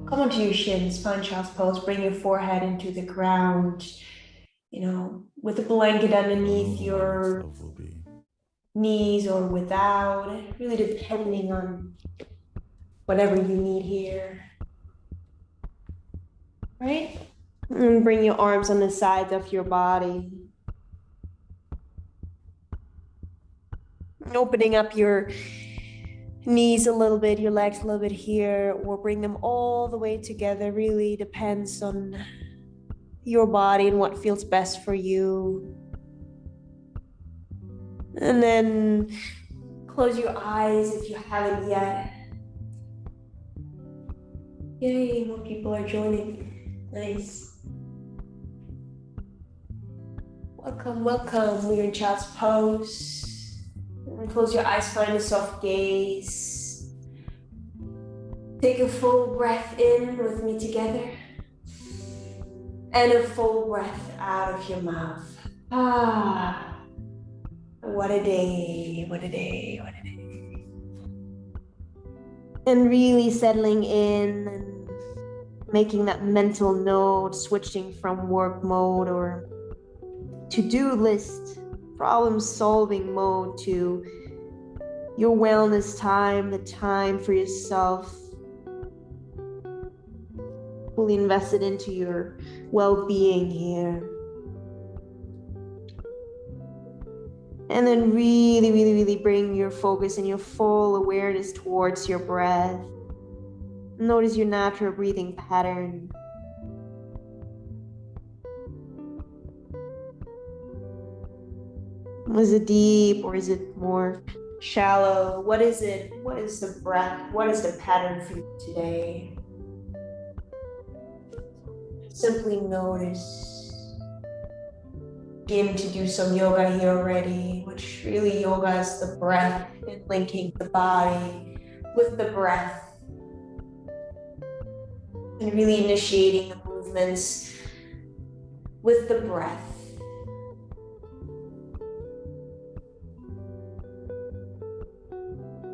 Come onto your shins, find child's pose, bring your forehead into the ground, with a blanket underneath your knees or without, really depending on whatever you need here. Right? And bring your arms on the sides of your body. Opening up your knees a little bit, your legs a little bit here, or bring them all the way together. Really depends on your body and what feels best for you. And then close your eyes if you haven't yet. Yay, more people are joining. Nice. Welcome, welcome. We're in child's pose. And close your eyes, find a soft gaze. Take a full breath in with me together. And a full breath out of your mouth. What a day, what a day, what a day. And really settling in and making that mental note, switching from work mode or to-do list, problem-solving mode to your wellness time, the time for yourself, fully invested into your well-being here. And then really, really, really bring your focus and your full awareness towards your breath. Notice your natural breathing pattern. Is it deep or is it more shallow? What is it? What is the breath? What is the pattern for you today? Simply notice. Begin to do some yoga here already, which really yoga is the breath and linking the body with the breath and really initiating the movements with the breath.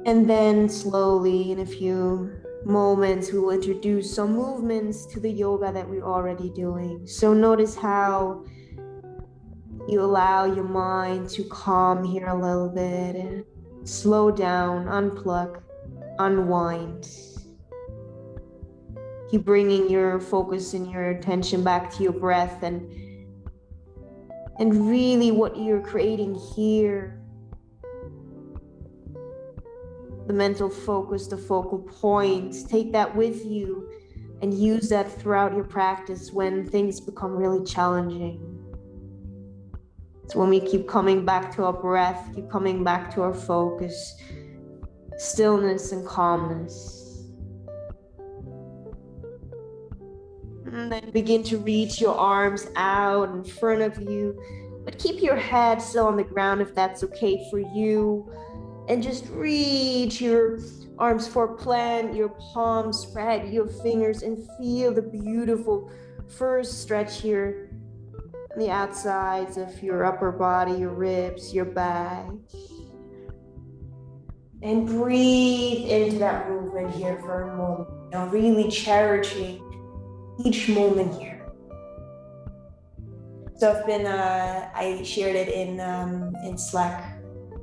And then slowly, in a few moments, we will introduce some movements to the yoga that we're already doing. So notice how you allow your mind to calm here a little bit and slow down, unplug, unwind. Keep bringing your focus and your attention back to your breath and really what you're creating here. The mental focus, the focal points, take that with you and use that throughout your practice when things become really challenging. It's when we keep coming back to our breath, keep coming back to our focus, stillness and calmness. And then begin to reach your arms out in front of you, but keep your head still on the ground if that's okay for you. And just reach your arms for plant, your palms, spread your fingers and feel the beautiful first stretch here on the outsides of your upper body, your ribs, your back. And breathe into that movement here for a moment. Now really cherishing each moment here. So I shared it in Slack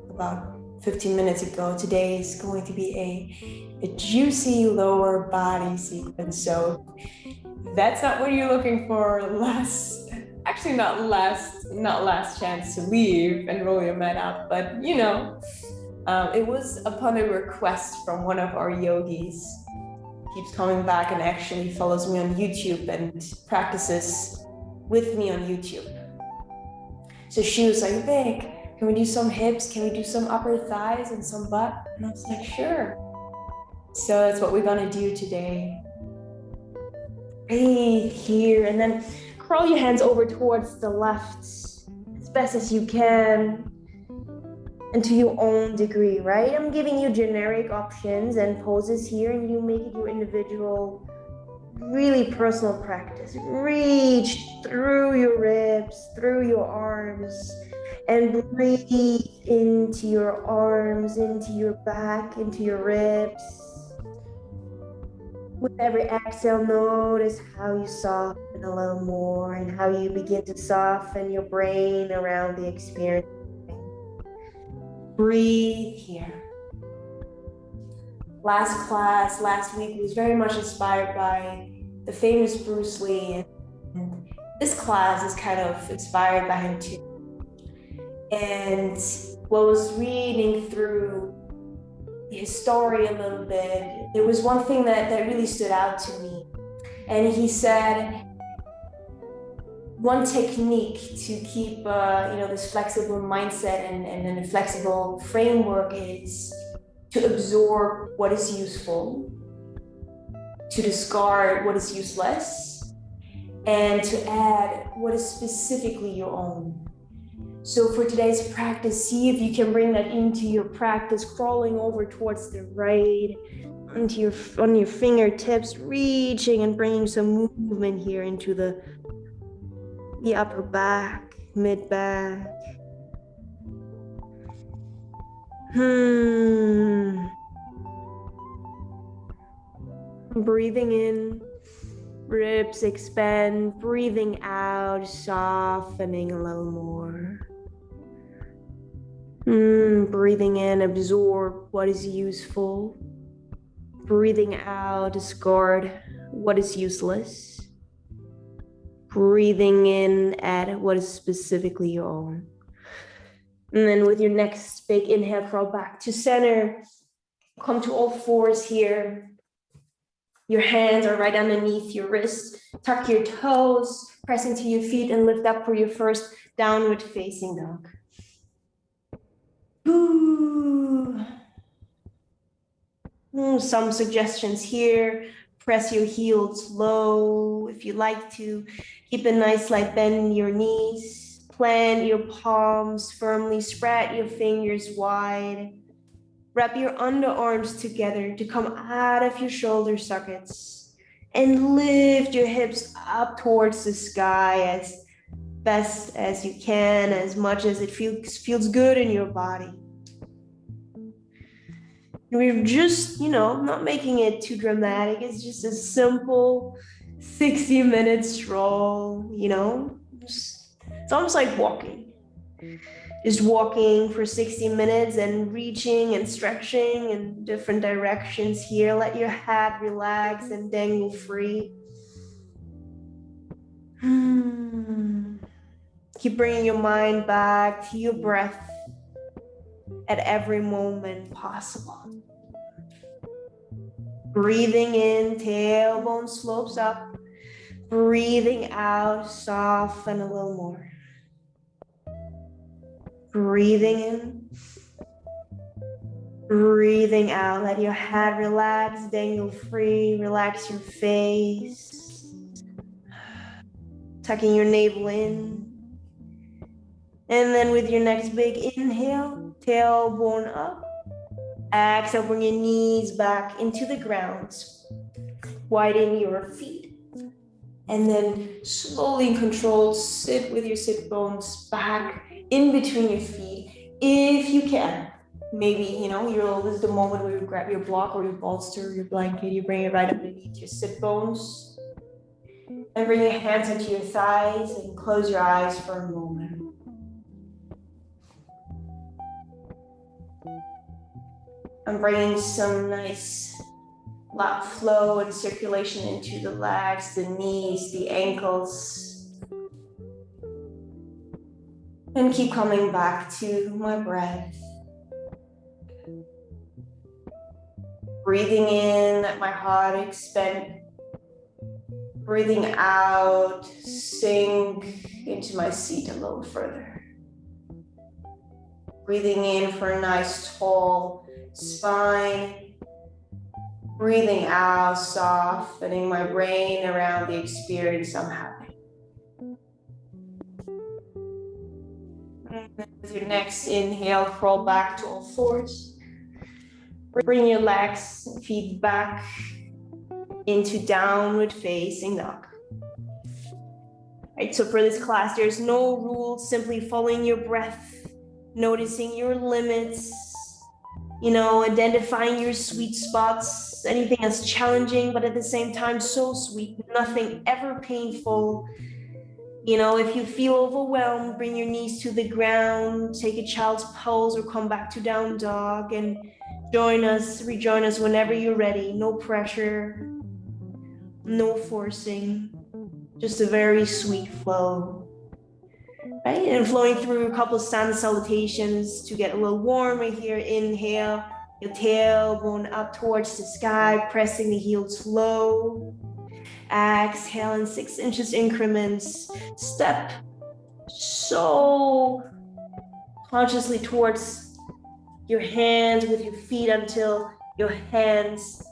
about 15 minutes ago. Today is going to be a juicy lower body sequence. So that's not what you're looking for. Not last chance to leave and roll your mat out, but it was upon a request from one of our yogis. Keeps coming back and actually follows me on YouTube and practices with me on YouTube. So she was like, Vic, can we do some hips? Can we do some upper thighs and some butt? And I was like, sure. So that's what we're gonna do today. Breathe here and then curl your hands over towards the left as best as you can and to your own degree, right? I'm giving you generic options and poses here and you make it your individual, really personal practice. Reach through your ribs, through your arms, and breathe into your arms, into your back, into your ribs. With every exhale, notice how you soften a little more and how you begin to soften your brain around the experience. Breathe here. Last class, last week, was very much inspired by the famous Bruce Lee. And this class is kind of inspired by him too. And while I was reading through his story a little bit, there was one thing that really stood out to me. And he said, one technique to keep this flexible mindset and a flexible framework is to absorb what is useful, to discard what is useless, and to add what is specifically your own. So for today's practice, see if you can bring that into your practice, crawling over towards the right, on your fingertips, reaching and bringing some movement here into the upper back, mid back. Breathing in, ribs expand, breathing out, softening a little more. Breathing in, absorb what is useful. Breathing out, discard what is useless. Breathing in, add what is specifically your own. And then with your next big inhale, crawl back to center. Come to all fours here. Your hands are right underneath your wrists. Tuck your toes, press into your feet, and lift up for your first downward facing dog. Some suggestions here. Press your heels low. If you like to, keep a nice slight bend in your knees. Plant your palms firmly. Spread your fingers wide. Wrap your underarms together to come out of your shoulder sockets. And lift your hips up towards the sky as best as you can, as much as it feels good in your body. We're just, not making it too dramatic. It's just a simple 60-minute stroll, It's almost like walking. Just walking for 60 minutes and reaching and stretching in different directions here. Let your head relax and dangle free. Keep bringing your mind back to your breath at every moment possible. Breathing in, tailbone slopes up. Breathing out, soften a little more. Breathing in. Breathing out, let your head relax, dangle free, relax your face. Tucking your navel in. And then with your next big inhale, tailbone up. Exhale, bring your knees back into the ground. Widen your feet. And then slowly and controlled, sit with your sit bones back in between your feet, if you can. Maybe, this is the moment where you grab your block or your bolster or your blanket, you bring it right underneath your sit bones. And bring your hands into your thighs and close your eyes for a moment. I'm bringing some nice blood flow and circulation into the legs, the knees, the ankles. And keep coming back to my breath. Breathing in, let my heart expand. Breathing out, sink into my seat a little further. Breathing in for a nice tall spine. Breathing out, softening my brain around the experience I'm having. And with your next inhale, crawl back to all fours. Bring your legs and feet back into downward facing dog. Right, so for this class, there's no rules, simply following your breath, noticing your limits, You know, identifying your sweet spots, anything that's challenging, but at the same time, so sweet, nothing ever painful. You know, if you feel overwhelmed, bring your knees to the ground, take a child's pose or come back to down dog and rejoin us whenever you're ready. No pressure, no forcing, just a very sweet flow. Right, and flowing through a couple of stand salutations to get a little warmer here. Inhale, your tailbone up towards the sky, pressing the heels low. Exhale in 6 inches increments. Step so consciously towards your hands with your feet until your hands,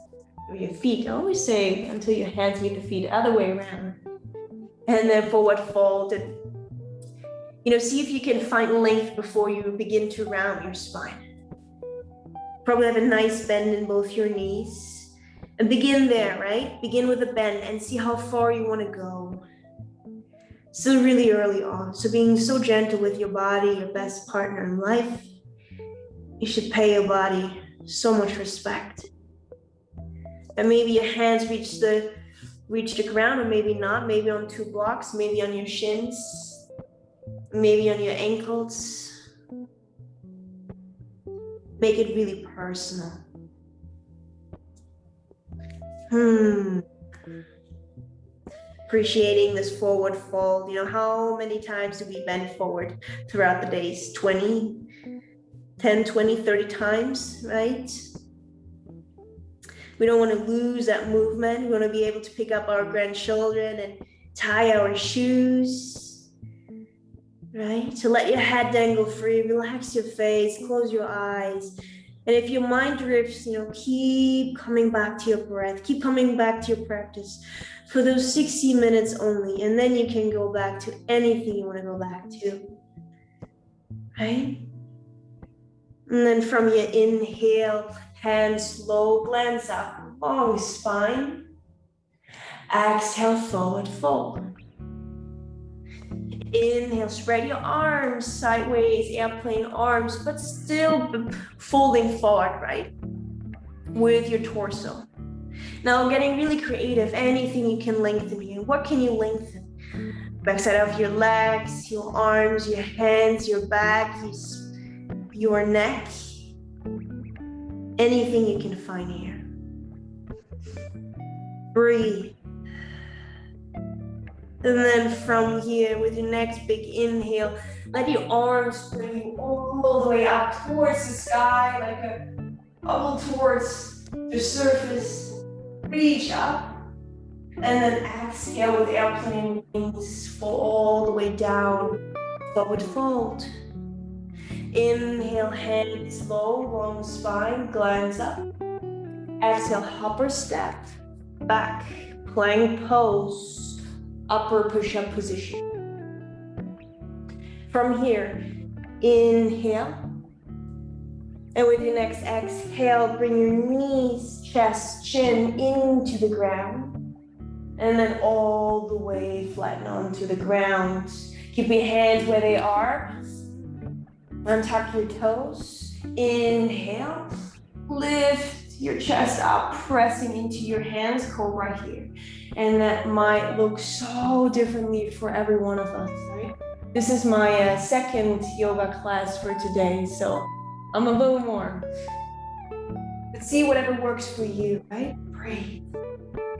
or your feet, I always say until your hands meet the feet, other way around. And then forward fold. And you know, see if you can find length before you begin to round your spine. Probably have a nice bend in both your knees. And begin there, right? Begin with a bend and see how far you want to go. Still really early on. So being so gentle with your body, your best partner in life, you should pay your body so much respect. And maybe your hands reach the ground, or maybe not, maybe on 2 blocks, maybe on your shins, maybe on your ankles. Make it really personal. Appreciating this forward fold. You know, how many times do we bend forward throughout the days? 10, 20, 30 times, right? We don't want to lose that movement. We want to be able to pick up our grandchildren and tie our shoes, right? To let your head dangle free, relax your face, close your eyes. And if your mind drifts, you know, keep coming back to your breath, keep coming back to your practice for those 60 minutes only. And then you can go back to anything you want to go back to, right? And then from your inhale, hands low, glance up, long spine. Exhale, forward fold. Inhale, spread your arms sideways, airplane arms, but still folding forward, right? With your torso. Now getting really creative, anything you can lengthen here. What can you lengthen? Backside of your legs, your arms, your hands, your back, your neck. Anything you can find here. Breathe. And then from here, with your next big inhale, let your arms bring you all the way up towards the sky, like a bubble towards the surface. Reach up. And then exhale with airplane wings, fall all the way down, forward fold. Inhale, hands low, long spine, glance up. Exhale, hopper step, back, plank pose. Upper push-up position. From here, inhale. And with your next exhale, bring your knees, chest, chin into the ground. And then all the way flatten onto the ground. Keep your hands where they are. Untuck your toes. Inhale. Lift your chest up, pressing into your hands, cobra here. And that might look so differently for every one of us, right? This is my second yoga class for today, so I'm a little more. But see whatever works for you, right? Breathe.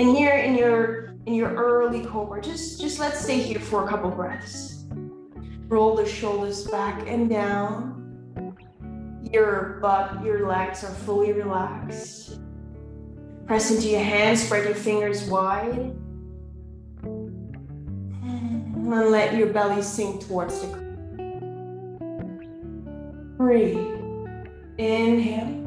And here in your early cobra, just let's stay here for a couple breaths. Roll the shoulders back and down. Your butt, your legs are fully relaxed. Press into your hands, spread your fingers wide. And let your belly sink towards the ground. Breathe. Inhale.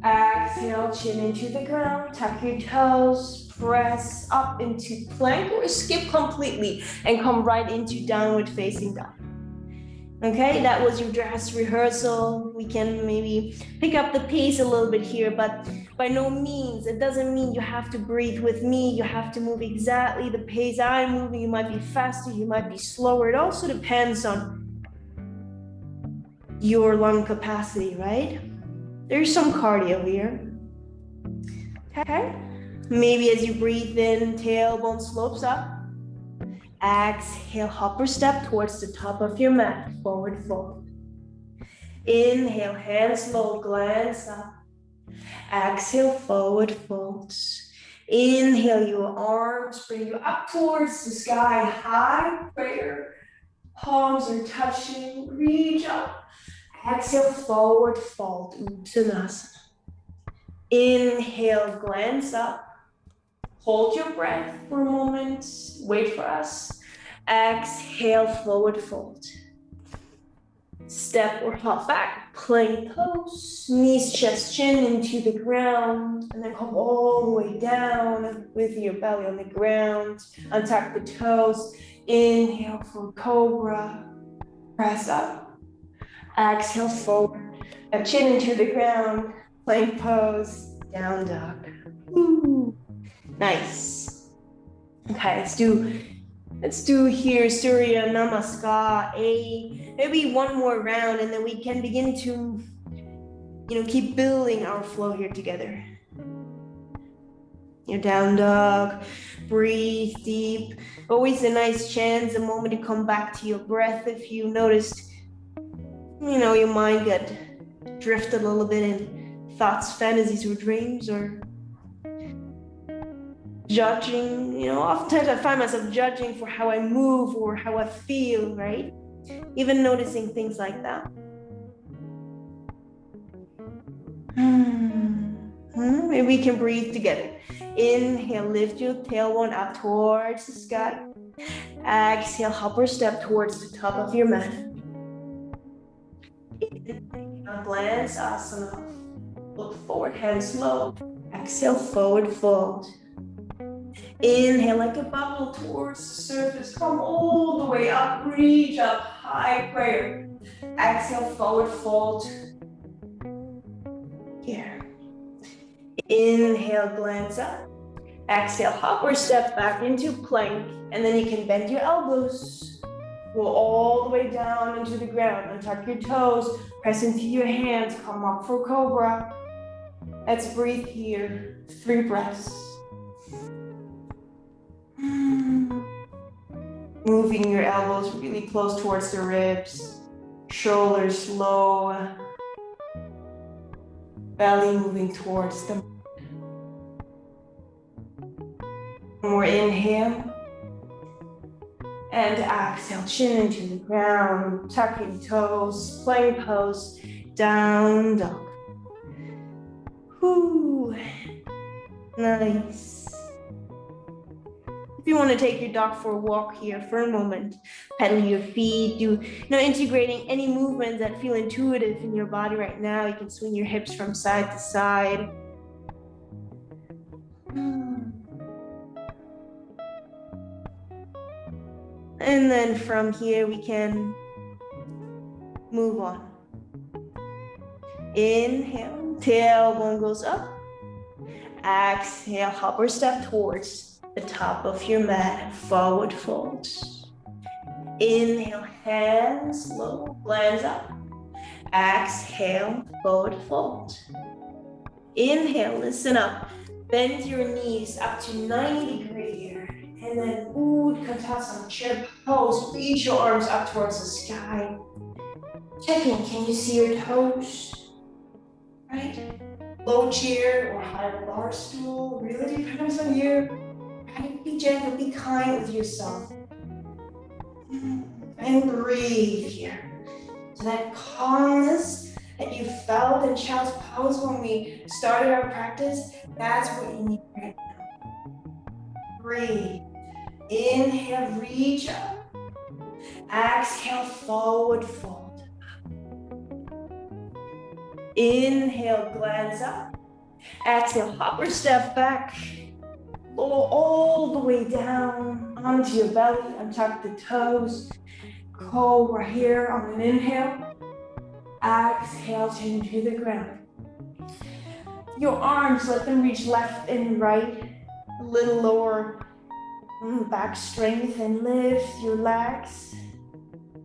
Exhale, chin into the ground. Tuck your toes. Press up into plank or skip completely and come right into downward facing dog. Okay, that was your dress rehearsal. We can maybe pick up the pace a little bit here, but by no means, it doesn't mean you have to breathe with me. You have to move exactly the pace I'm moving. You might be faster, you might be slower. It also depends on your lung capacity, right? There's some cardio here. Okay. Maybe as you breathe in, tailbone slopes up. Exhale, hopper step towards the top of your mat, forward fold. Inhale, hands low, glance up. Exhale, forward fold. Inhale, your arms bring you up towards the sky, high prayer. Palms are touching, reach up. Exhale, forward fold, Uttanasana. Inhale, glance up. Hold your breath for a moment. Wait for us. Exhale, forward fold. Step or hop back, plank pose. Knees, chest, chin into the ground. And then come all the way down with your belly on the ground. Untuck the toes. Inhale for cobra. Press up. Exhale, forward. Chin into the ground. Plank pose. Down dog. Ooh. Nice. Okay, let's do here Surya Namaskar, maybe one more round, and then we can begin to, keep building our flow here together. Your down dog, breathe deep. Always a nice chance, a moment to come back to your breath if you noticed, your mind got drifted a little bit in thoughts, fantasies, or dreams, or judging. Oftentimes I find myself judging for how I move or how I feel, right? Even noticing things like that. Maybe we can breathe together. Inhale, lift your tailbone up towards the sky. Exhale, hopper step towards the top of your mat. Inhale, glance asana. Look forward, hands low. Exhale, forward fold. Inhale like a bubble towards the surface. Come all the way up, reach up, high prayer. Exhale, forward fold. Here. Inhale, glance up. Exhale, hop or step back into plank. And then you can bend your elbows. Go all the way down into the ground. Untuck your toes. Press into your hands. Come up for cobra. Let's breathe here. 3 breaths. Moving your elbows really close towards the ribs. Shoulders low. Belly moving towards the. More inhale. And exhale, chin into the ground. Tucking toes, plank pose, down dog. Whoo. Nice. If you want to take your dog for a walk here for a moment, pedal your feet, integrating any movements that feel intuitive in your body right now. You can swing your hips from side to side. And then from here, we can move on. Inhale, tailbone goes up. Exhale, hop or step towards the top of your mat, forward fold. Inhale, hands low, glance up. Exhale, forward fold. Inhale, listen up. Bend your knees up to 90 degrees here. And then Utkatasana, chair pose. Reach your arms up towards the sky. Checking, can you see your toes? Right? Low chair or high bar stool, really depends on you. Right? Be gentle, be kind with yourself. And breathe here. So that calmness that you felt in child's pose when we started our practice, that's what you need right now. Breathe. Inhale, reach up. Exhale, forward fold. Inhale, glance up. Exhale, hop or step back. Lower all the way down onto your belly. Untuck the toes. Cobra here on an inhale. Exhale, chin to the ground. Your arms, let them reach left and right. A little lower back strength, and lift your legs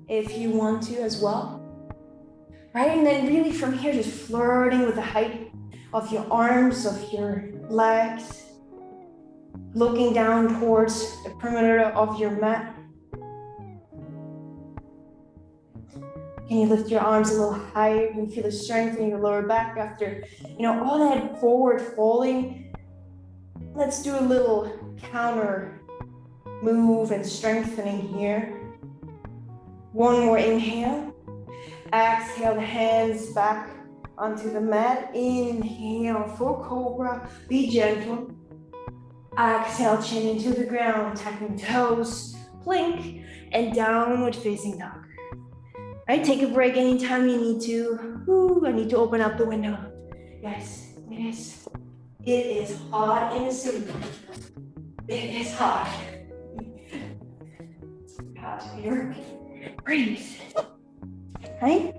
if you want to as well. right? And then really from here, just flirting with the height of your arms, of your legs, looking down towards the perimeter of your mat. Can you lift your arms a little higher? Can you feel the strength in your lower back after, all that forward folding? Let's do a little counter move and strengthening here. One more inhale. Exhale the hands back onto the mat. Inhale for cobra. Be gentle. Exhale, chin into the ground, tapping toes, plank, and downward facing dog. Right, take a break anytime you need to. Ooh, I need to open up the window. Yes, it is. It is hot in the city. It is hot. Hot here. Breathe. Right?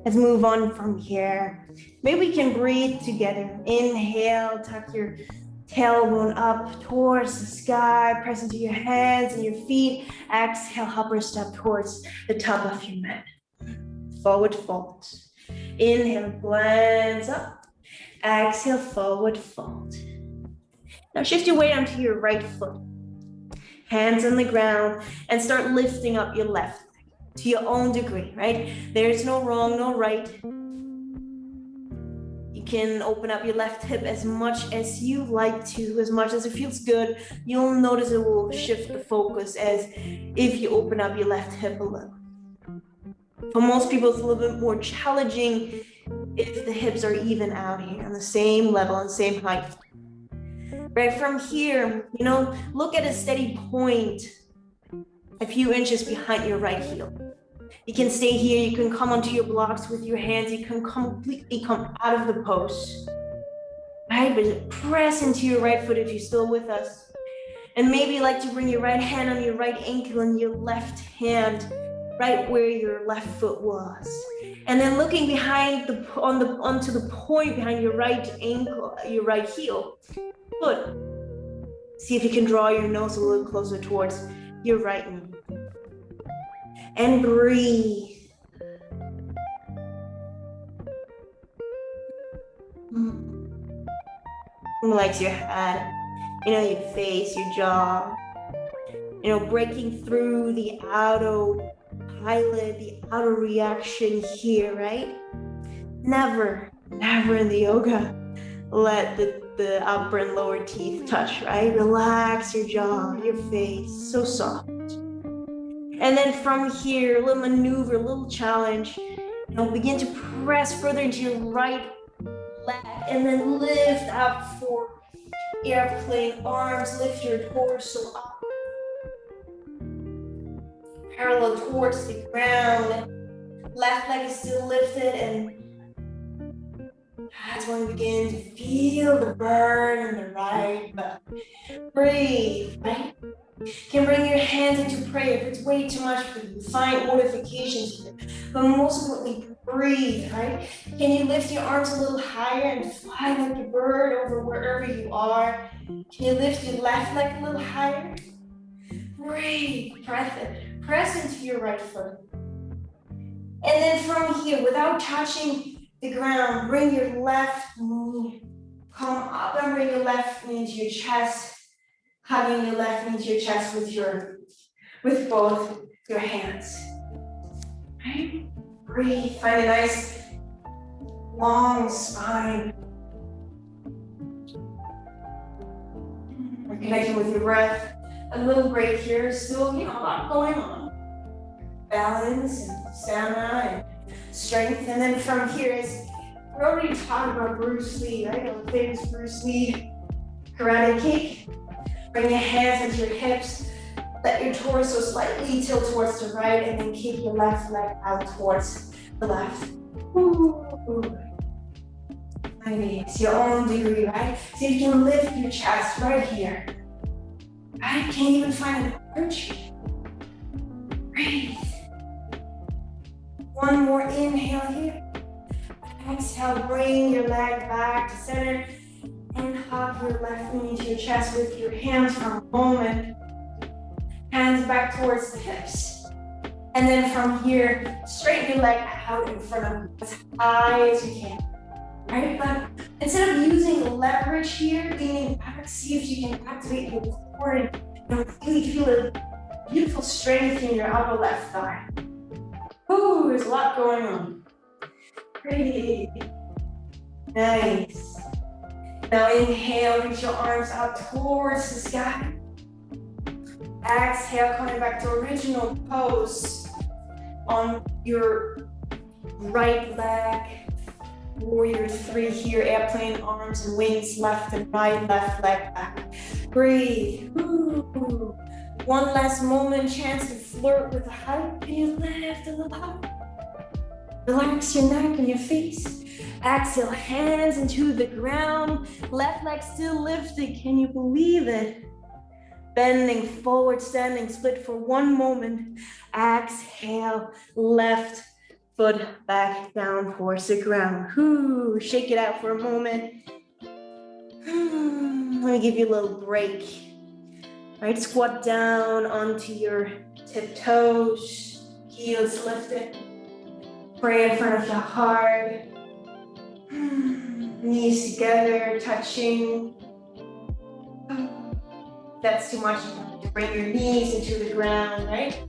Let's move on from here. Maybe we can breathe together. Inhale, tuck your tailbone up towards the sky, press into your hands and your feet. Exhale, upper step towards the top of your mat. Forward fold. Inhale, blends up. Exhale, forward fold. Now shift your weight onto your right foot. Hands on the ground and start lifting up your left leg to your own degree, right? There's no wrong, no right. You can open up your left hip as much as you like to, as much as it feels good. You'll notice it will shift the focus as if you open up your left hip a little. For most people, it's a little bit more challenging if the hips are even out here on the same level and same height. Right from here, look at a steady point a few inches behind your right heel. You can stay here, you can come onto your blocks with your hands, you can completely come out of the post. Right, but press into your right foot if you're still with us. And maybe you like to bring your right hand on your right ankle and your left hand right where your left foot was. And then looking behind onto the point behind your right ankle, your right heel. Good. See if you can draw your nose a little closer towards your right knee. And breathe. Relax your head, your face, your jaw. Breaking through the autopilot, the auto reaction here, right? Never in the yoga let the upper and lower teeth touch, right? Relax your jaw, your face, so soft. And then from here, a little maneuver, a little challenge. Begin to press further into your right leg and then lift up for airplane arms. Lift your torso up. Parallel towards the ground. Left leg is still lifted, and that's when we begin to feel the burn in the right butt. Breathe, right? You can bring your hands into prayer if it's way too much for you. Find modifications here. But most importantly, breathe, right? Can you lift your arms a little higher and fly like a bird over wherever you are? Can you lift your left leg a little higher? Breathe, press into your right foot. And then from here, without touching the ground, bring your left knee, come up and bring your left knee into your chest, hugging your left knee into your chest with both your hands. Right? Breathe, find a nice long spine. We're connecting with your breath. A little break here, still, a lot going on. Balance and stamina and strength. And then from here is, we already talked about Bruce Lee, right? The famous Bruce Lee karate kick. Bring your hands into your hips. Let your torso slightly tilt towards the right, and then keep your left leg out towards the left. Ooh. Nice, your own degree, right? So you can lift your chest right here. Right? Can't even find an arch. Breathe. One more inhale here. Exhale, bring your leg back to center and hug your left knee into your chest with your hands for a moment. Hands back towards the hips. And then from here, straighten your leg out in front of you as high as you can. Right? But instead of using leverage here, leaning back, see if you can activate your core and really feel a beautiful strength in your upper left thigh. Ooh, there's a lot going on. Great. Nice. Now inhale, reach your arms out towards the sky. Exhale, coming back to original pose on your right leg. Warrior 3 here, airplane arms and wings, left and right, left leg back. Breathe. Ooh. One last moment, chance to flirt with the height. Can you lift a little up? Relax your neck and your face. Exhale, hands into the ground. Left leg still lifted. Can you believe it? Bending forward, standing split for one moment. Exhale, left foot back down towards the ground. Ooh, shake it out for a moment. Let me give you a little break. All right, squat down onto your tiptoes, heels lifted. Pray in front of your heart. Knees together, touching. That's too much. Bring your knees into the ground, right?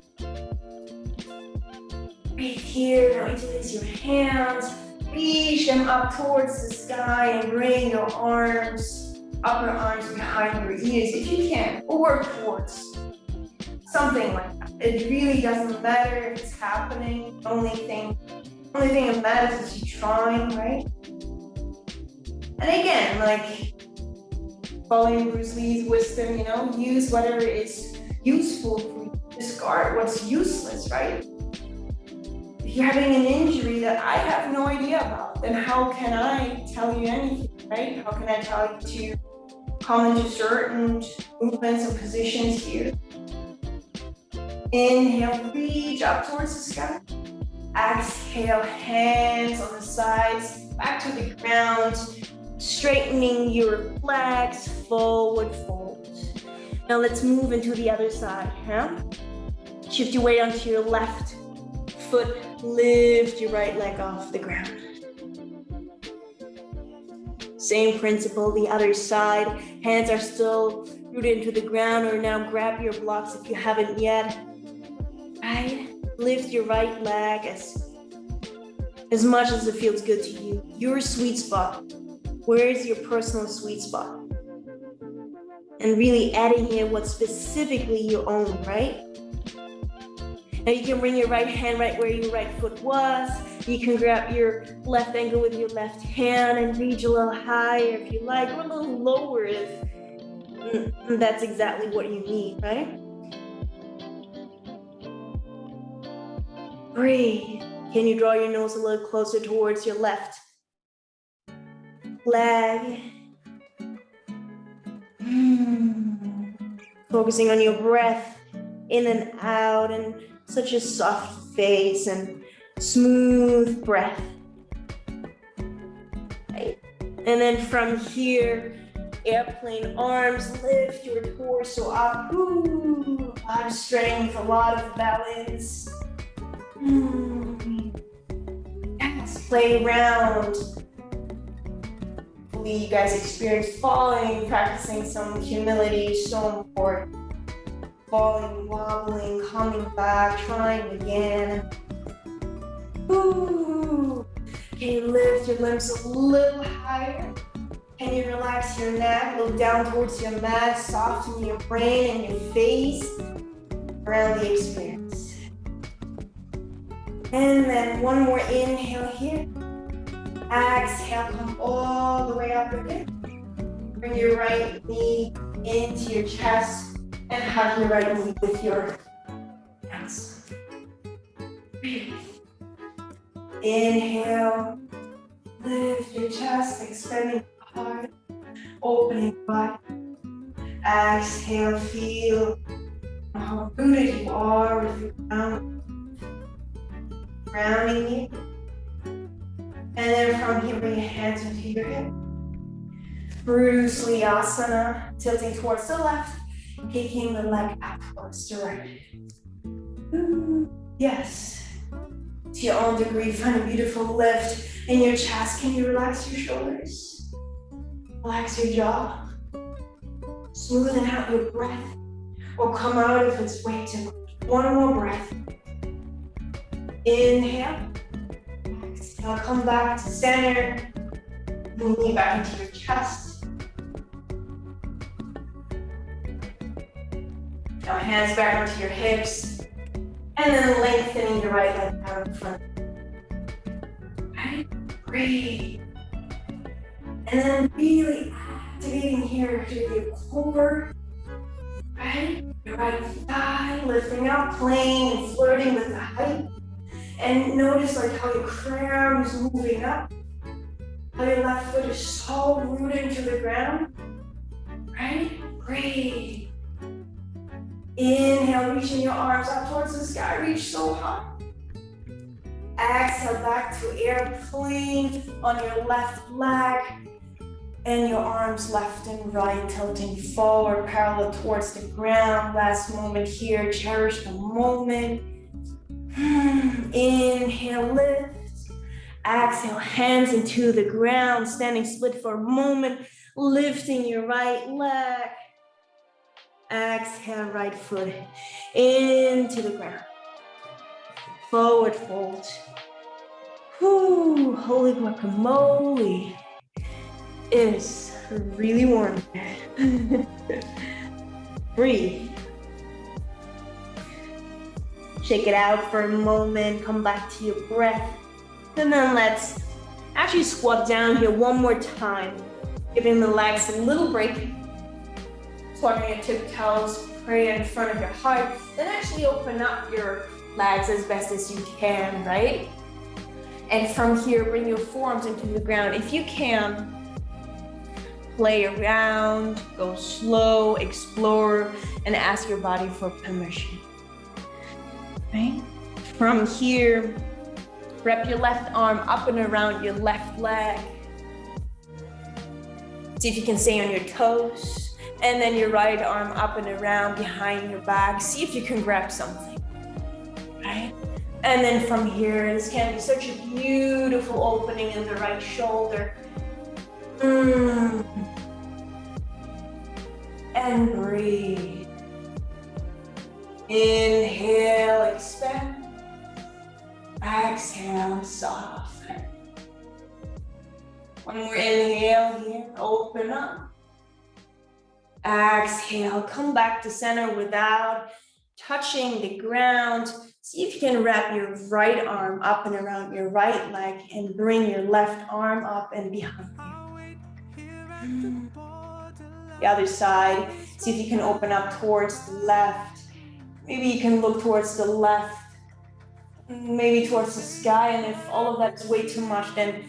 Right here, now interlace your hands. Reach them up towards the sky and bring your arms, upper arms behind your ears if you can, or towards. Something like that. It really doesn't matter if it's happening. The only thing that matters is you trying, right? And again, like following Bruce Lee's wisdom, use whatever is useful for you. Discard what's useless, right? If you're having an injury that I have no idea about, then how can I tell you anything, right? How can I tell you to come into certain movements and positions here? Inhale, reach up towards the sky. Exhale, hands on the sides, back to the ground, straightening your legs, forward fold. Now let's move into the other side, Shift your weight onto your left foot, lift your right leg off the ground. Same principle, the other side. Hands are still rooted into the ground, or now grab your blocks if you haven't yet. Right? Lift your right leg as much as it feels good to you. Your sweet spot. Where is your personal sweet spot? And really adding in what's specifically your own, right? Now you can bring your right hand right where your right foot was. You can grab your left ankle with your left hand and reach a little higher if you like, or a little lower if that's exactly what you need, right? Breathe. Can you draw your nose a little closer towards your left leg? Focusing on your breath in and out, and such a soft face and smooth breath. Right. And then from here, airplane arms, lift your torso up. Ooh, a lot of strength, a lot of balance. Yes, play around. Hopefully you guys experience falling, practicing some humility, so important. Falling, wobbling, coming back, trying again. Ooh. Can you lift your limbs a little higher? Can you relax your neck, look down towards your mat, soften your brain and your face around the experience. And then one more inhale here. Exhale, come all the way up again. Bring your right knee into your chest and hug your right knee with your hands. Breathe. Inhale, lift your chest, expanding the heart, opening wide. Exhale, feel how rooted you are with your ground, grounding you. And then from here, bring your hands into your hip. Bruce Lee asana, tilting towards the left, kicking the leg out towards the right. Yes. To your own degree, find a beautiful lift in your chest. Can you relax your shoulders? Relax your jaw. Smoothen out your breath. Or come out if it's way too much. One more breath. Inhale. Exhale, come back to center. Knee back into your chest. Now hands back onto your hips. And then lengthening your right leg out in front. Right? Breathe. And then really activating here to your core. Right? Your right thigh lifting up, playing and flirting with the height. And notice like how your crown is moving up. How your left foot is so rooted to the ground. Right? Breathe. Inhale, reaching your arms up towards the sky. Reach so high. Exhale, back to airplane on your left leg. And your arms left and right, tilting forward, parallel towards the ground. Last moment here, cherish the moment. Inhale, lift. Exhale, hands into the ground, standing split for a moment, lifting your right leg. Exhale, right foot into the ground. Forward fold. Whew, holy guacamole. Is really warm. Breathe. Shake it out for a moment, come back to your breath. And then let's actually squat down here one more time, giving the legs a little break. Squatting your tiptoes, pray in front of your heart. Then actually open up your legs as best as you can, right? And from here, bring your forearms into the ground. If you can, play around, go slow, explore, and ask your body for permission. Right? From here, wrap your left arm up and around your left leg. See if you can stay on your toes. And then your right arm up and around behind your back. See if you can grab something. Right? And then from here, this can be such a beautiful opening in the right shoulder. And breathe. Inhale, expand. Exhale, soften. One more inhale here, open up. Exhale, come back to center without touching the ground. See if you can wrap your right arm up and around your right leg and bring your left arm up and behind you. The other side, see if you can open up towards the left. Maybe you can look towards the left, maybe towards the sky. And if all of that's way too much, then,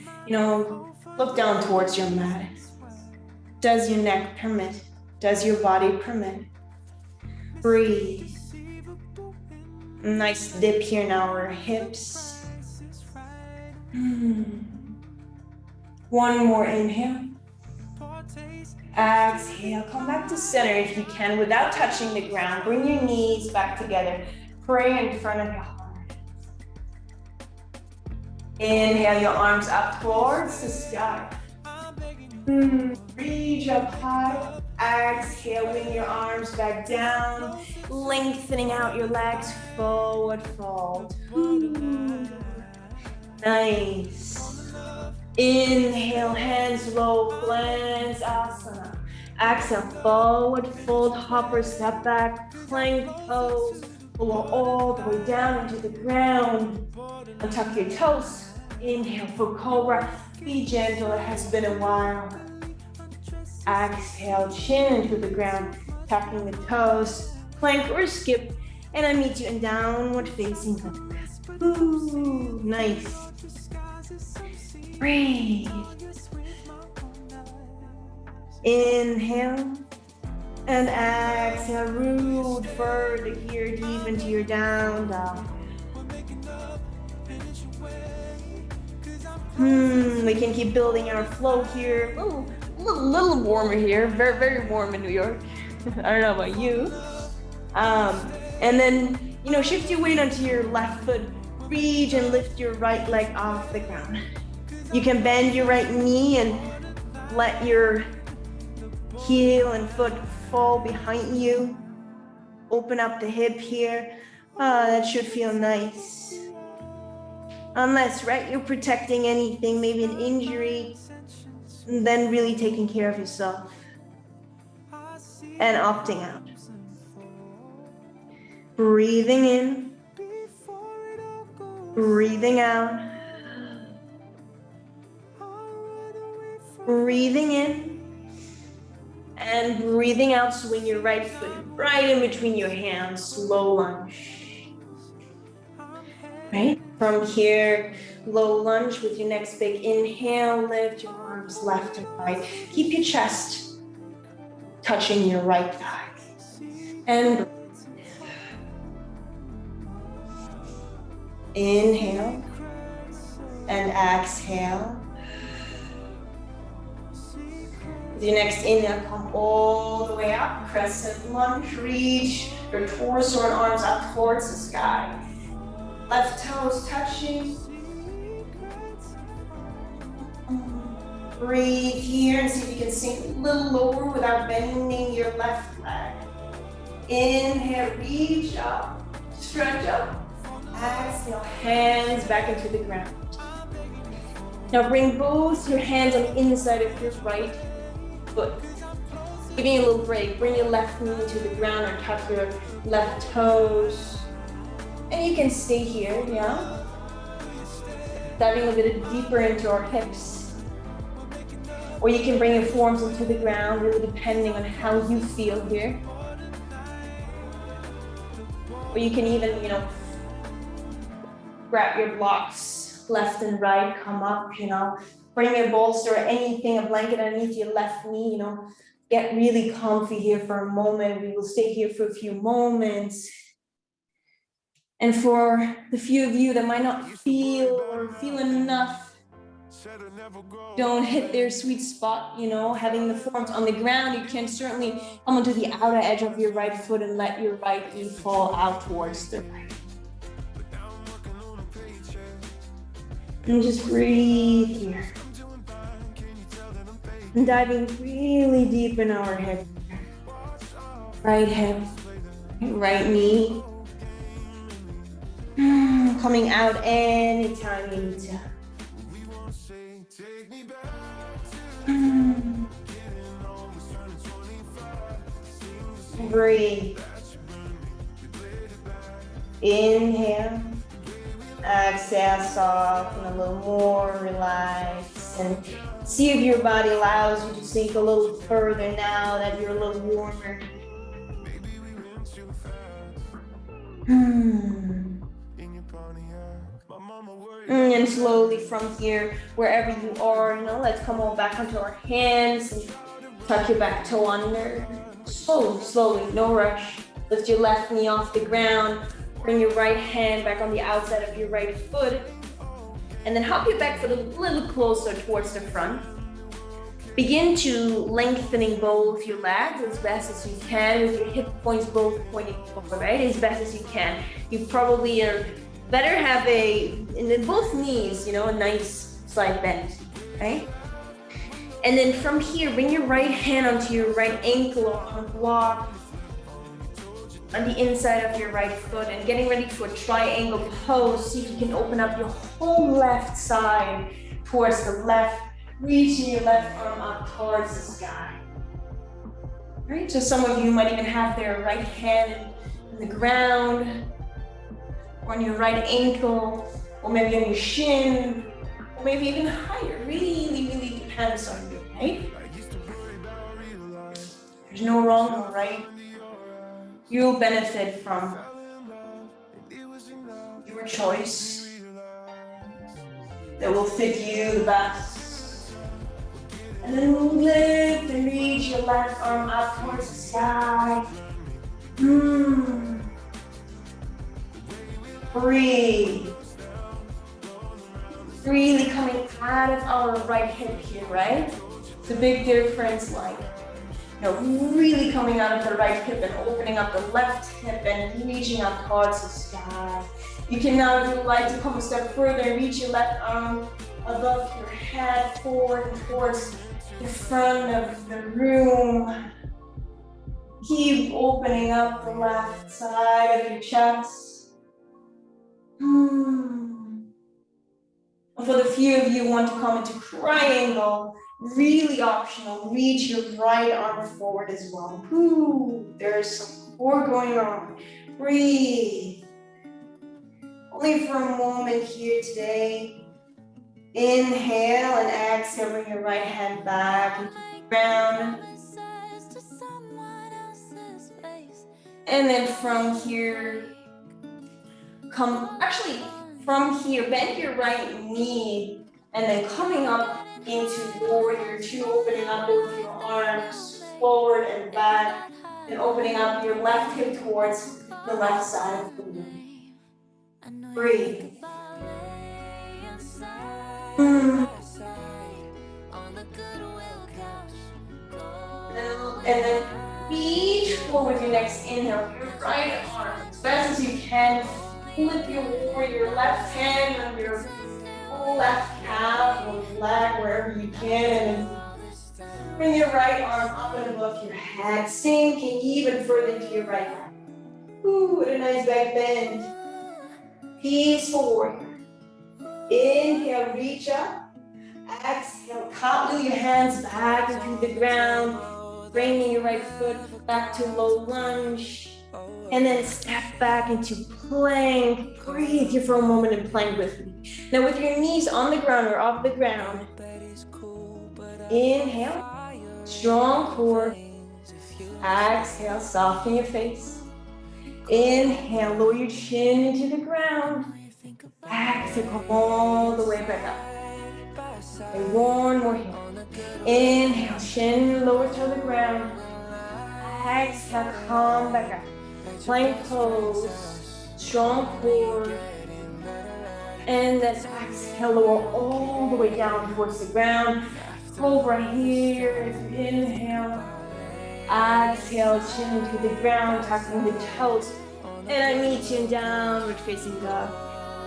look down towards your mat. Does your neck permit? Does your body permit? Breathe. Nice dip here in our hips. One more inhale. Exhale, come back to center if you can without touching the ground. Bring your knees back together. Pray in front of your heart. Inhale your arms up towards the sky. Reach up high. Exhale, wing your arms back down. Lengthening out your legs, forward fold. Nice. Inhale, hands low, cleanse asana. Exhale, forward fold, hopper, step back, plank pose. Pull all the way down into the ground. Untuck your toes. Inhale for cobra. Be gentle, it has been a while. Exhale, chin into the ground, tucking the toes, plank or skip, and I meet you in downward facing dog. Ooh, nice. Breathe. Inhale and exhale, root further here, deep into your down dog. We can keep building our flow here. A little warmer here, very, very warm in New York. I don't know about you. And then shift your weight onto your left foot, reach and lift your right leg off the ground. You can bend your right knee and let your heel and foot fall behind you. Open up the hip here. That should feel nice. Unless, right, you're protecting anything, maybe an injury, and then really taking care of yourself and opting out. Breathing in, breathing out, breathing in, and breathing out. Swing your right foot right in between your hands, slow lunge. Right? From here, low lunge with your next big inhale, lift your arms left and right. Keep your chest touching your right thigh. And inhale and exhale. With your next inhale, come all the way up, crescent lunge, reach your torso and arms up towards the sky. Left toes touching. Breathe here and see if you can sink a little lower without bending your left leg. Inhale, reach up, stretch up. Exhale, hands back into the ground. Now bring both your hands on the inside of your right foot. Giving a little break. Bring your left knee to the ground or tuck your left toes. And you can stay here, yeah? Diving a bit deeper into our hips. Or you can bring your forearms into the ground, really depending on how you feel here. Or you can even, grab your blocks left and right, come up, bring your bolster or anything, a blanket underneath your left knee, get really comfy here for a moment. We will stay here for a few moments. And for the few of you that might not feel enough, don't hit their sweet spot, having the forearms on the ground, you can certainly come onto the outer edge of your right foot and let your right knee fall out towards the right. And just breathe here. And diving really deep in our hip. Right hip, right knee. Coming out anytime you need to. Breathe. Inhale. Exhale, soften a little more, relax, and see if your body allows you to sink a little further now that you're a little warmer. And slowly from here, wherever you are, let's come all back onto our hands and tuck your back toe under. Slowly, no rush. Lift your left knee off the ground. Bring your right hand back on the outside of your right foot. And then hop your back foot a little closer towards the front. Begin to lengthening both your legs as best as you can with your hip points both pointing forward, right? As best as you can. You probably better have in both knees, a nice slight bend, right? And then from here, bring your right hand onto your right ankle or on block on the inside of your right foot and getting ready for a triangle pose. See if you can open up your whole left side towards the left, reaching your left arm up towards the sky. All right, so some of you might even have their right hand in the ground, or on your right ankle, or maybe on your shin, or maybe even higher. Really depends on you, right? There's no wrong or right. You'll benefit from your choice that will fit you the best. And then we'll lift and reach your left arm up towards the sky. Breathe. Really coming out of our right hip here, right? It's a big difference, like Really coming out of the right hip and opening up the left hip and reaching up towards the sky. You can now, if you would like, to come a step further and reach your left arm above your head, forward and towards the front of the room. Keep opening up the left side of your chest. And for the few of you who want to come into triangle, really optional, reach your right arm forward as well. There's some core going on. Breathe. Only for a moment here today. Inhale and exhale, bring your right hand back into the ground. And then from here, from here, bend your right knee, and then coming up into warrior two, opening up both your arms forward and back, and opening up your left hip towards the left side of the room. Breathe. And then reach forward your next inhale, your right arm, as best as you can, flip your warrior, left hand on your left calf or leg, wherever you can, and bring your right arm up and above your head, sinking even further into your right leg. With a nice back bend. Peaceful warrior. Inhale, reach up. Exhale, cartwheel your hands back into the ground, bringing your right foot back to low lunge, and then step back into plank. Breathe here for a moment and plank with me. Now with your knees on the ground or off the ground, inhale, strong core. Exhale, soften your face. Inhale, lower your chin into the ground. Exhale, come all the way back up. And one more here. Inhale, chin lower to the ground. Exhale, come back up. Plank pose, strong core. And then exhale, lower all the way down towards the ground. Over here, inhale. Exhale, chin to the ground, tucking the toes. And I meet you in downward facing dog.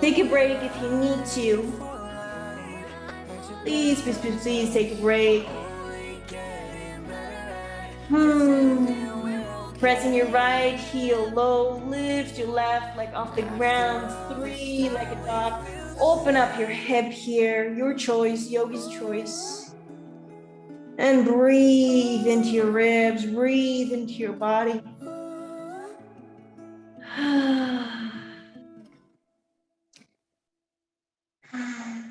Take a break if you need to. Please, please, please, please take a break. Pressing your right heel low, lift your left leg off the ground, 3 like a dog. Open up your hip here, your choice, yogi's choice. And breathe into your ribs, breathe into your body.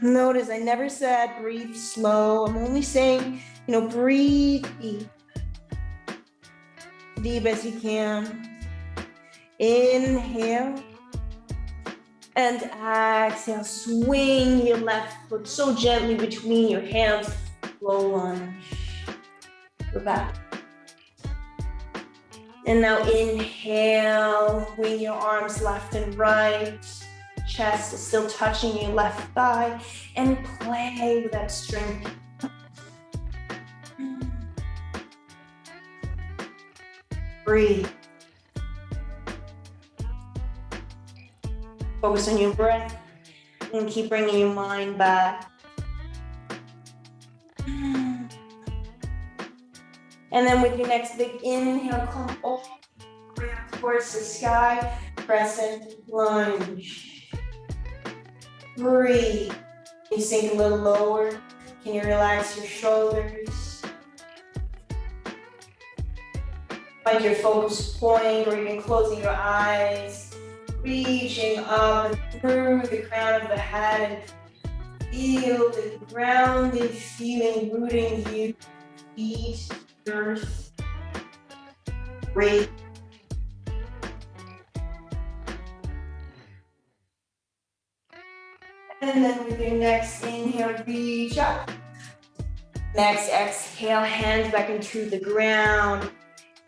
Notice I never said breathe slow. I'm only saying, breathe deep. Deep as you can. Inhale. And exhale. Swing your left foot so gently between your hands. Low lunge. Go back. And now inhale. Wing your arms left and right. Chest is still touching your left thigh, and play with that strength. Breathe. Focus on your breath and keep bringing your mind back. And then with your next big inhale, come all the way up towards the sky, crescent lunge. Breathe. Can you sink a little lower? Can you relax your shoulders? Find your focus point, or even closing your eyes, reaching up and through the crown of the head, and feel the grounded feeling rooting you, feet, earth. Breathe. And then with your next inhale, reach up. Next exhale, hands back into the ground,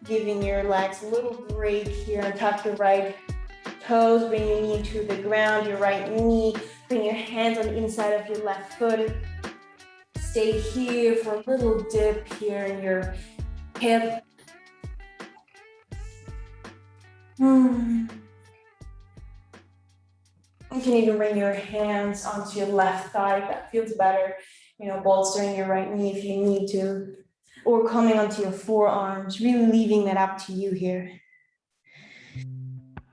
giving your legs a little break here. Tuck your right toes, bring your knee into the ground, your right knee. Bring your hands on the inside of your left foot. Stay here for a little dip here in your hip You can even bring your hands onto your left thigh if that feels better. You know, bolstering your right knee if you need to, or coming onto your forearms, really leaving that up to you here.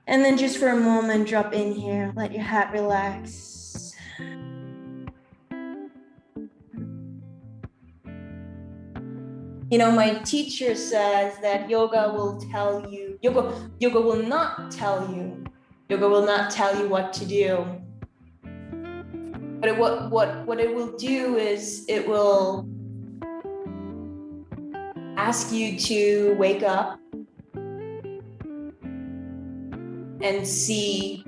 And then just for a moment, drop in here, let your head relax. You know, my teacher says that yoga will tell you, yoga will not tell you, yoga will not tell you what to do. But what it will do is it will ask you to wake up and see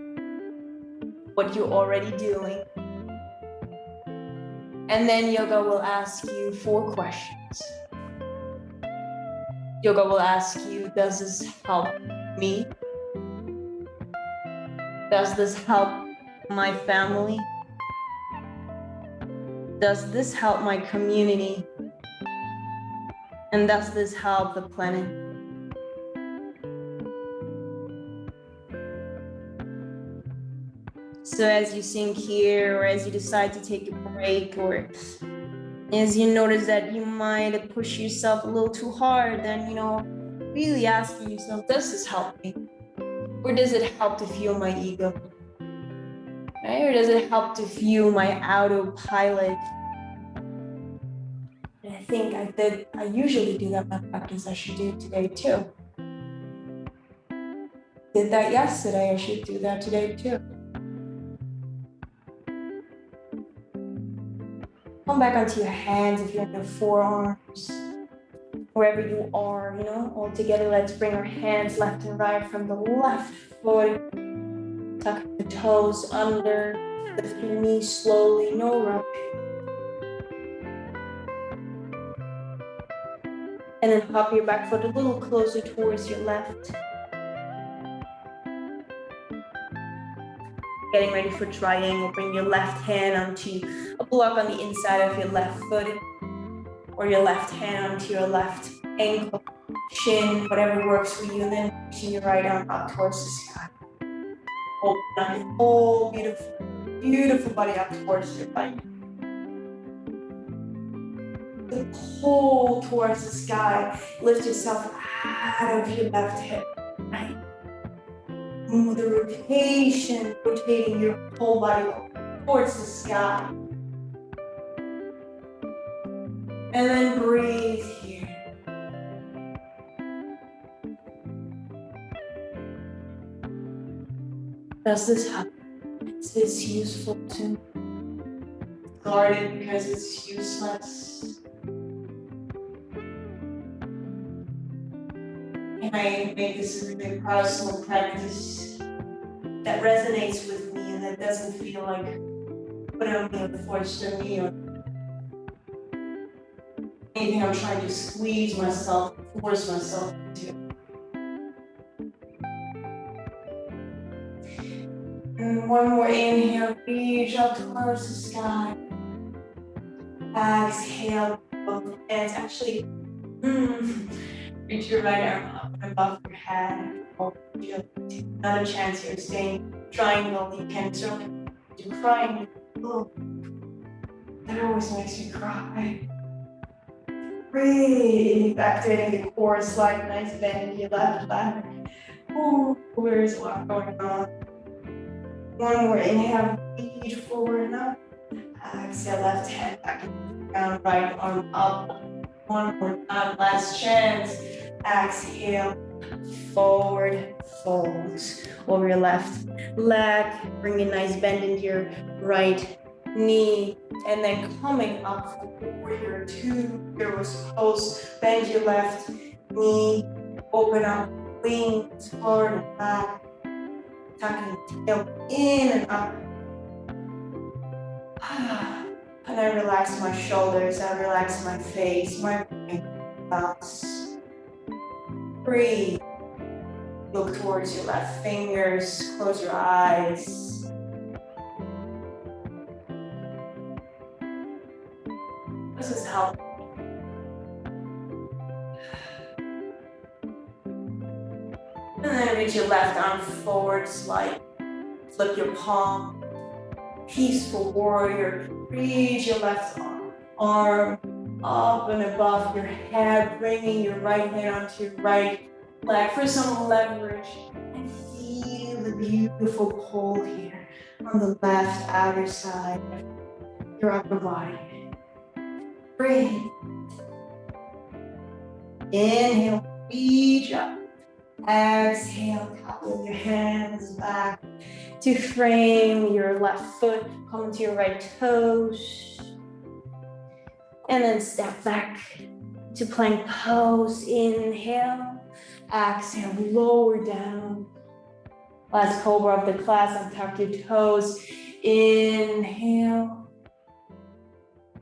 what you're already doing. And then yoga will ask you 4 questions. Yoga will ask you, does this help me? Does this help my family? Does this help my community? And does this help the planet? So as you sink here, or as you decide to take a break, or as you notice that you might push yourself a little too hard, then, you know, really asking yourself, does this help me? Or does it help to fuel my ego? Right? Or does it help to fuel my autopilot? And I think I usually do that in my practice. I should do it today too. Did that yesterday, I should do that today too. Come back onto your hands if you're in your forearms, wherever you are, you know, all together. Let's bring our hands left and right from the left foot. Tuck the toes under, lift your knees slowly, no rush. And then hop your back foot a little closer towards your left. Getting ready for triangle, bring your left hand onto a block on the inside of your left foot, or your left hand onto your left ankle, shin, whatever works for you, and then pushing your right arm up towards the sky. Open up your whole beautiful, beautiful body up towards your body. Pull towards the sky, lift yourself out of your left hip, right? And with the rotation, rotating your whole body towards the sky. And then breathe here. Does this help? Is this useful to me? Guard it because it's useless. Can I make this a really personal practice that resonates with me and that doesn't feel like put on me or forced on me or anything I'm trying to squeeze myself, force myself into? And one more inhale, reach up towards the sky. Exhale, both hands. Actually, reach your right arm up and above your head. Another chance here, staying triangle. You can certainly do crying. Oh, that always makes me cry. Breathe, activating the core, slide nice bend in your left back. Oh, there's a lot going on. One more inhale, reach forward and up. Exhale, left hand back down, right arm up. One more time, last chance. Exhale, forward folds over your left leg. Bring a nice bend into your right knee. And then coming up for warrior 2, hero's pose. Bend your left knee, open up, wings forward and back. Tucking the tail in and up. And I relax my shoulders, I relax my face, my thoughts. Breathe. Look towards your left fingers, close your eyes. This is helpful. And then reach your left arm forward, slide, flip your palm, peaceful warrior. Reach your left arm up and above your head, bringing your right hand onto your right leg for some leverage. And feel the beautiful pull here on the left outer side of your upper body. Breathe. Inhale, reach up. Exhale, couple your hands back to frame your left foot, come to your right toes. And then step back to plank pose. Inhale, exhale, lower down. Last cobra of the class, untuck your toes. Inhale,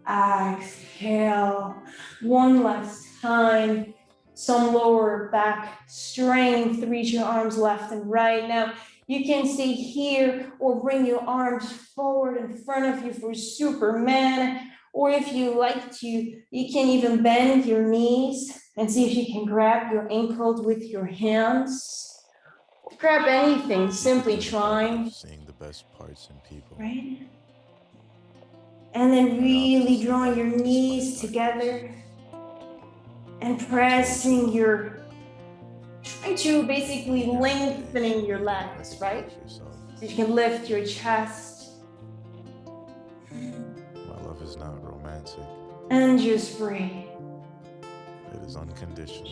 exhale. One last time. Some lower back strength. Reach your arms left and right. Now, you can stay here or bring your arms forward in front of you for Superman. Or if you like to, you can even bend your knees and see if you can grab your ankles with your hands. Grab anything, simply trying. Seeing the best parts in people. Right? And then really drawing your knees together and pressing your, try to basically lengthening your legs, right? So you can lift your chest. My love is not romantic. And just breathe. It is unconditional.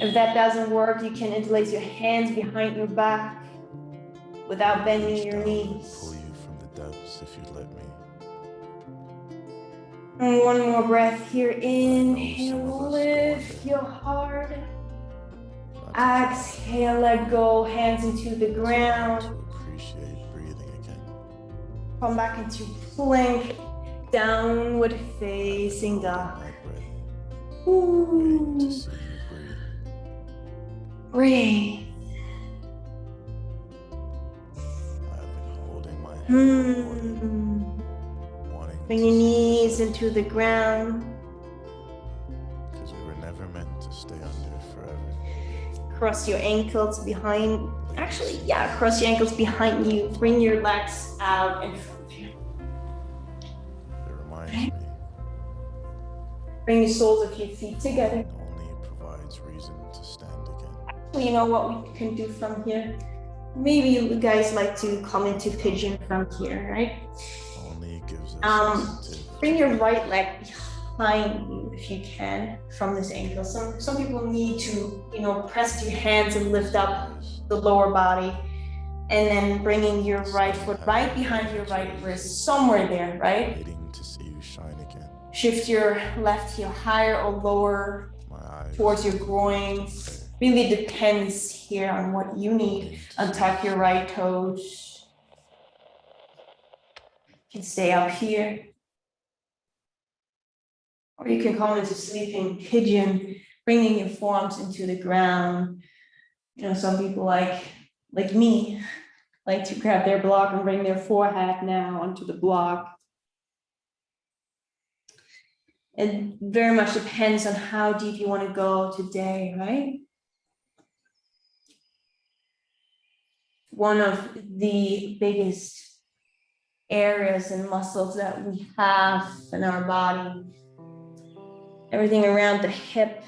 If that doesn't work, you can interlace your hands behind your back without bending your knees. Pull you from the depths if you let me. And one more breath here. Inhale, lift your heart. Exhale, let go, hands into the ground. To appreciate breathing again. Come back into plank, downward facing dog. Waiting to see you breathe. I've been holding my hand. Bring your knees into the ground. Because we were never meant to stay under forever. Cross your ankles behind. Actually, yeah, cross your ankles behind you. Bring your legs out in front of you. It reminds me. Bring your soles of your feet together. It only provides reason to stand again. Actually, you know what we can do from here? Maybe you guys like to come into pigeon from here, right? Only gives us bring your right leg behind you if you can from this angle. Some people need to, press your hands and lift up the lower body, and then bringing your right foot right behind your right wrist, somewhere there, right? Waiting to see you shine again. Shift your left heel higher or lower towards your groins. Really depends here on what you need. Untuck your right toes. You can stay up here. Or you can come into sleeping pigeon, bringing your forearms into the ground. Some people like me, like to grab their block and bring their forehead now onto the block. It very much depends on how deep you want to go today, right? One of the biggest areas and muscles that we have in our body, everything around the hip.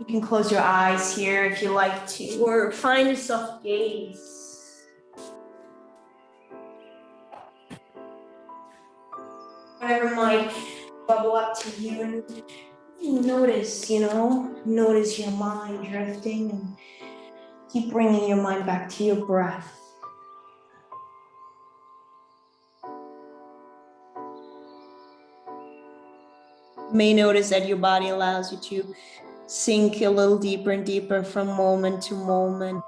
You can close your eyes here if you like to, or find a soft gaze. Whatever might bubble up to you, and notice your mind drifting, and keep bringing your mind back to your breath. You may notice that your body allows you to sink a little deeper and deeper from moment to moment.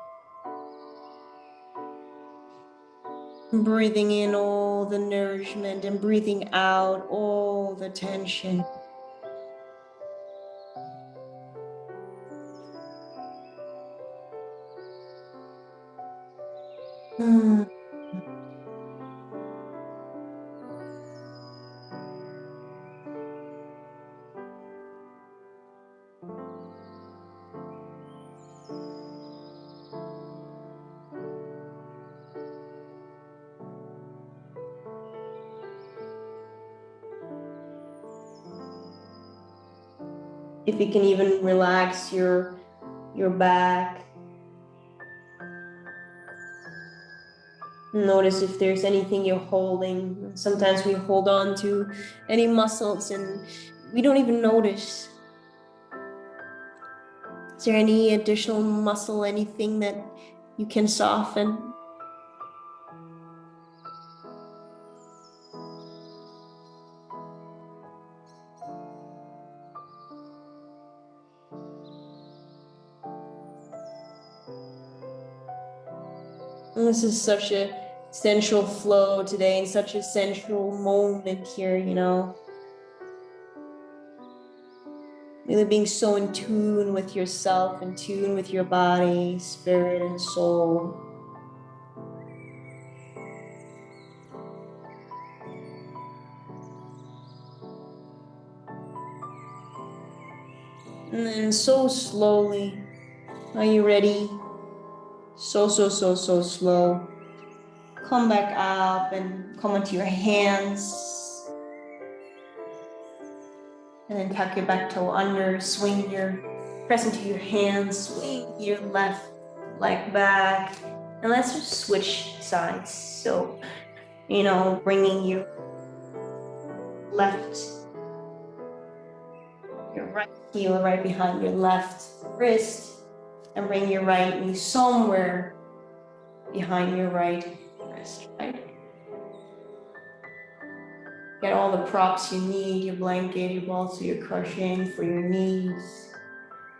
Breathing in all the nourishment and breathing out all the tension. If you can even relax your back. Notice if there's anything you're holding. Sometimes we hold on to any muscles and we don't even notice. Is there any additional muscle, anything that you can soften? And this is such a sensual flow today and such a sensual moment here, you know. Really being so in tune with yourself, in tune with your body, spirit, and soul. And then so slowly, are you ready? So slow. Come back up and come onto your hands. And then tuck your back toe under, press into your hands, swing your left leg back. And let's just switch sides. So, you know, bringing your right heel right behind your left wrist, and bring your right knee somewhere behind your right wrist, right? Get all the props you need, your blanket, your balls, your cushion for your knees.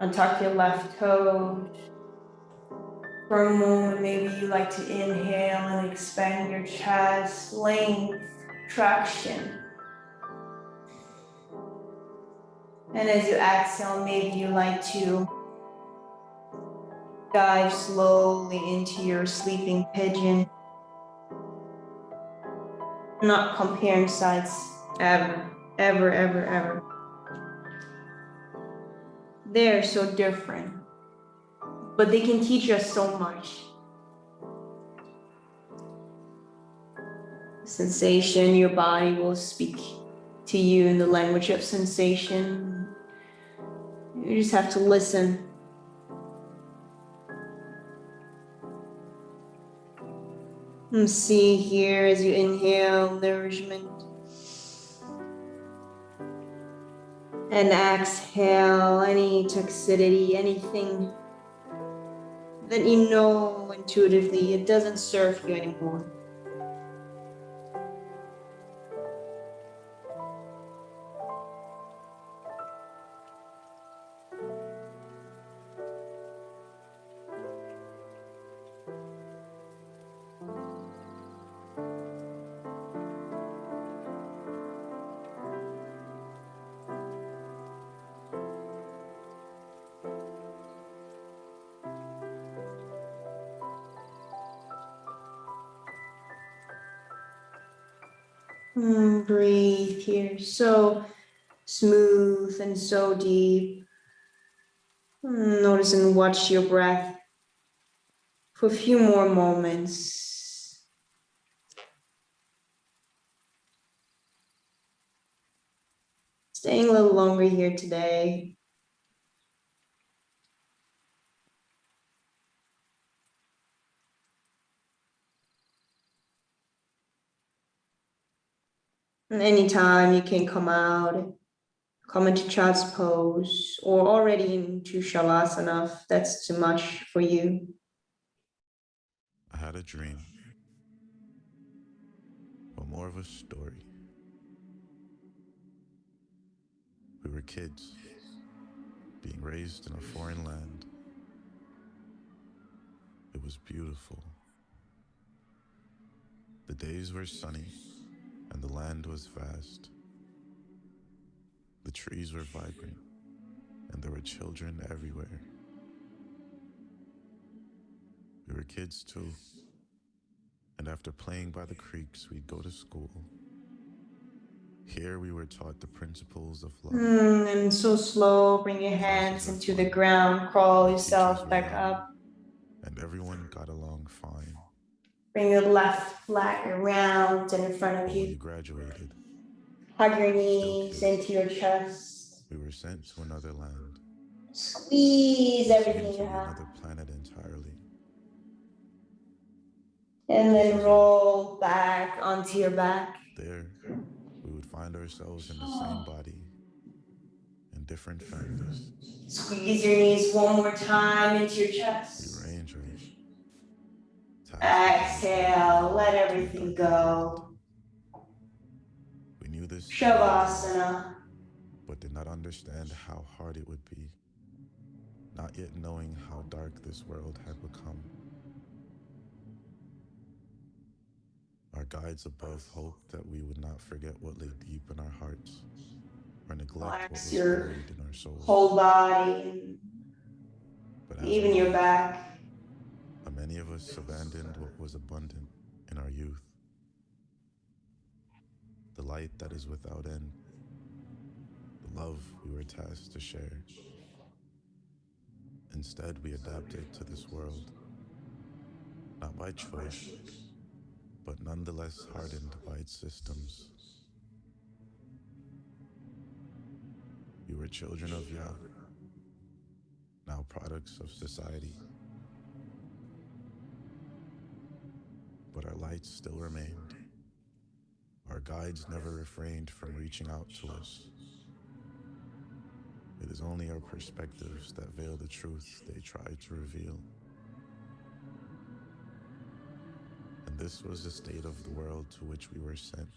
Untuck your left toe. For a moment, maybe you like to inhale and expand your chest, length, traction. And as you exhale, maybe you like to dive slowly into your sleeping pigeon. Not comparing sides ever. They're so different, but they can teach us so much. Sensation, your body will speak to you in the language of sensation. You just have to listen. And see here as you inhale nourishment. And exhale any toxicity, anything that you know intuitively it doesn't serve you anymore. Breathe here, so smooth and so deep. Notice and watch your breath for a few more moments. Staying a little longer here today. And anytime you can come out, come into child's pose, or already into shavasana if that's too much for you. I had a dream, but more of a story. We were kids, being raised in a foreign land. It was beautiful. The days were sunny, and the land was vast. The trees were vibrant, and there were children everywhere. We were kids too, and after playing by the creeks, we'd go to school. Here we were taught the principles of love. And so slow, bring your hands into the ground, crawl yourself back up. And everyone got along fine. Bring your left leg around and in front of When you. you graduated, Hug your knees into your chest. We were sent to another land, Squeeze everything soon to you be have. another planet entirely. And then roll back onto your back. There, we would find ourselves in the same body, in different families. Squeeze your knees one more time into your chest. We were angels, tasked with Exhale, let to a everything darker world. go. We knew this Shavasana. but did not understand how hard it would be, not yet knowing how dark this world had become. Our guides above hoped that we would not forget what lay deep in our hearts, or neglect what was buried in our souls. Whole body, But even your back. Many of us abandoned what was abundant in our youth, the light that is without end, the love we were tasked to share. Instead, we adapted to this world, not by choice, but nonetheless hardened by its systems. We were children of Yah, now products of society. But our lights still remained. Our guides never refrained from reaching out to us. It is only our perspectives that veil the truth they try to reveal. And this was the state of the world to which we were sent.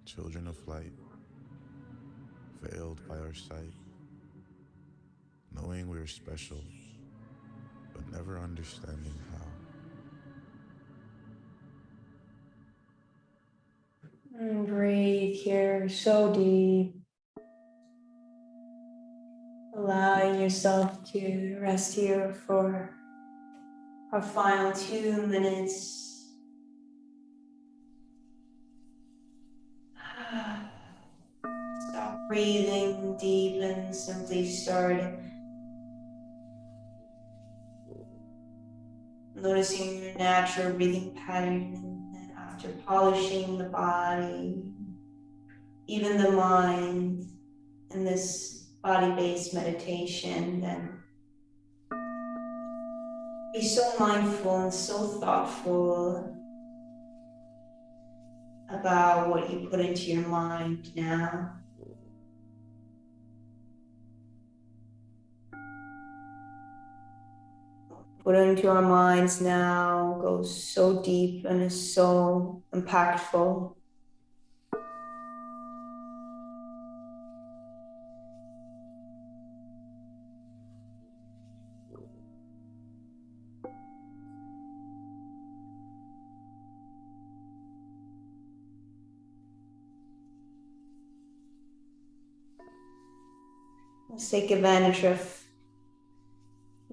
Children of light, veiled by our sight, knowing we were special, but never understanding how. And breathe here so deep. Allowing yourself to rest here for our final 2 minutes. Stop breathing deep and simply start noticing your natural breathing pattern, and then after polishing the body, even the mind, in this body-based meditation, then be so mindful and so thoughtful about what you put into your mind now. Put into our minds now goes so deep and is so impactful. Let's take advantage of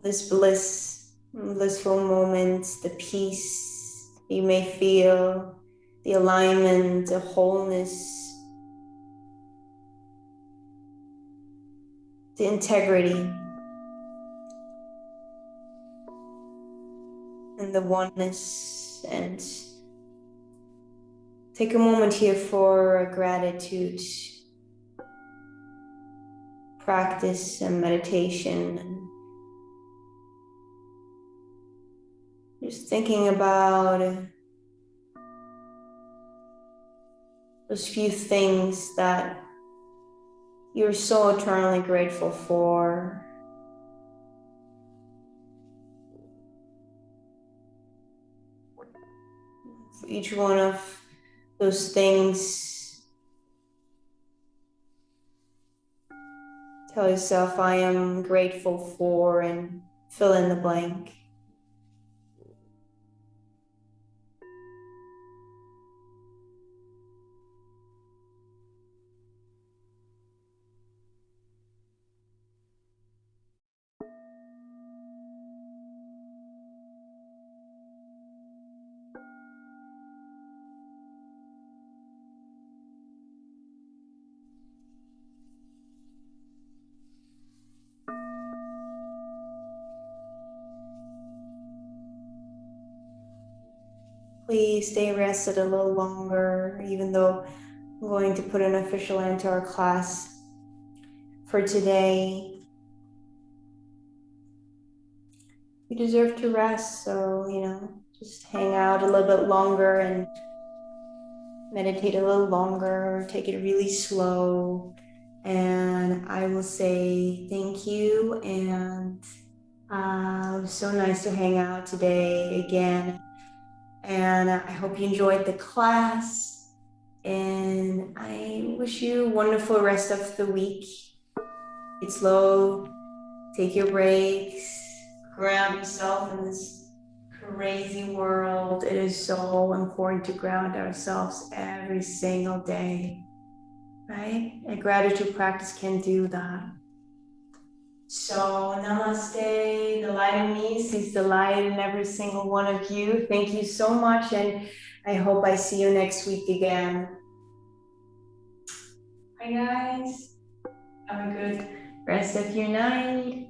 this blissful moment, the peace you may feel, the alignment, the wholeness, the integrity, and the oneness. And take a moment here for a gratitude practice and meditation, and just thinking about those few things that you're so eternally grateful for. For each one of those things, tell yourself, I am grateful for, and fill in the blank. Please stay rested a little longer, even though I'm going to put an official end to our class for today. You deserve to rest, so, just hang out a little bit longer and meditate a little longer, take it really slow. And I will say thank you, and it was so nice to hang out today again. And I hope you enjoyed the class, and I wish you a wonderful rest of the week. Take it slow, take your breaks, ground yourself in this crazy world. It is so important to ground ourselves every single day, right? A gratitude practice can do that. So namaste, the light in me sees the light in every single one of you. Thank you so much, and I hope I see you next week again. Bye guys, have a good rest of your night.